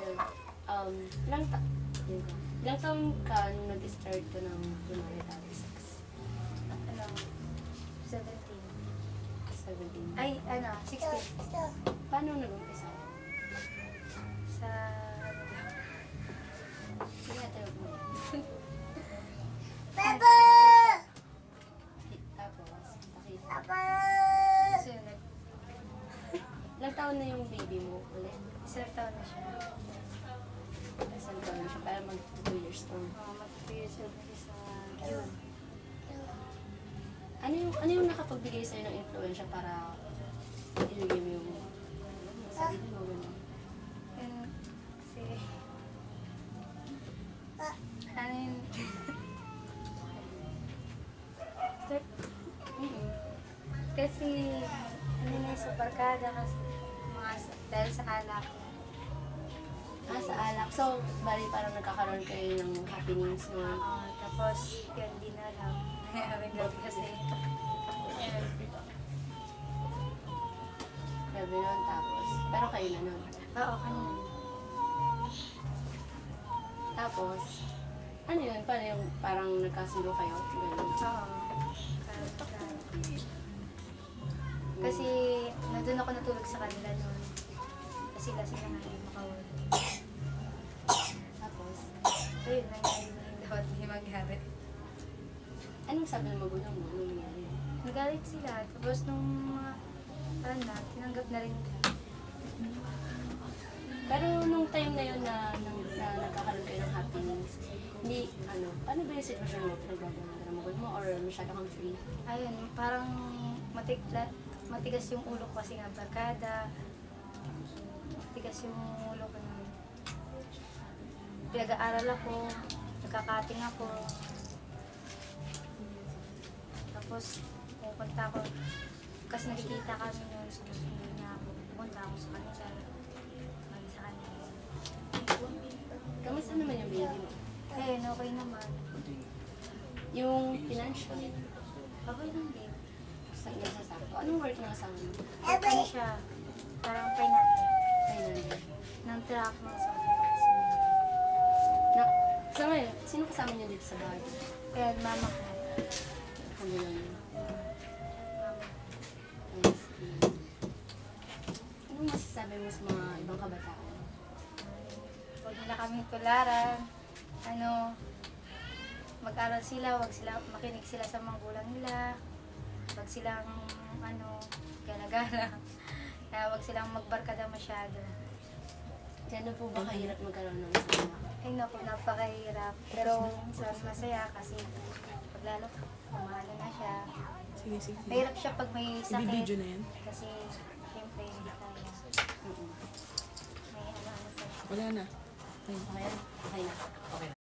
ayun. Ilang ilang taon ka nung nag-start ka ng kunwari sex? Ano, 17. 17. Ay, ano, 16. Paano nag-umpisa? Sa, Sige, tawag mo. Tapos, pakita. sunod. Ilang taon na yung baby mo ulit? Isang taon na siya. Isang taon na siya para mag-2 years old. Mag-period na siya sa June. Ano yung nakapagbigay sa'yo ng influensya para ilagay mo yung sarili mo, gano'n? And, kasi, ano yun? Kasi, ano na sa barkada kasi, dahil sa alak. Sa alak. So, bali parang nagkakaroon kayo ng happenings noon. Tapos, yun, di na alam. Nagagawa kasi. Ayan. Grabe nun, tapos. Pero kayo na nun. Oo, kanina. Tapos, ano yun? Paano yung parang nagkasundo kayo? Ganun. Oo. Kasi, nandun ako natulog sa kanila noon. Kasi lasing na nga hindi makawala. Tapos, Ayun, nangyari na yung dapat hindi mangyari. anong sabi ng magulang mo? Anong nangyari? Nagalit sila. Tapos nung mga, tinanggap na rin nila. Pero nung time na yun na nagkakaroon kayo ng happenings, hindi, paano ba yung sitwasyon mo? Pinagbabala ng magulang mo or masyado kang free? Ayun, parang matigas yung ulo ko kasi nga barkada. Matigas yung ulo ko nun. Pinag-aaral ako, nagkakating ako. Tapos, pupunta ako. Kasi nakikita kami noon, sinusundo niya ako. Pupunta ako sa kanila. Mali sa kanila. Kamusta naman yung baby mo? Ayun, okay naman. Yung financial, Okay lang din. saan nasasakto? Anong work ng asawa mo? Ano siya? Parang pinante. Finance. Nang truck mo sa Na, sa ngayon, sino kasama niyo dito sa bahay? Ayan, mama ko. Kami lang yun. Mama. Yes. Anong masasabi mo sa mga ibang kabataan? Huwag nila kaming tularan. Mag-aral sila, makinig sila sa magulang nila. Huwag silang, gala-gala. Kaya huwag silang magbarkada masyado. Diyan na po ba kahirap magkaroon ng asawa? Ay naku, napakahirap. Pero minsan masaya kasi pag lalo kumahalo na siya. Sige. Mahirap siya pag may sakit. Ibibidyo na yan? Kasi siyempre hindi kaya. Mm-mm. May ano pa siya. Wala na. Okay na. Okay na.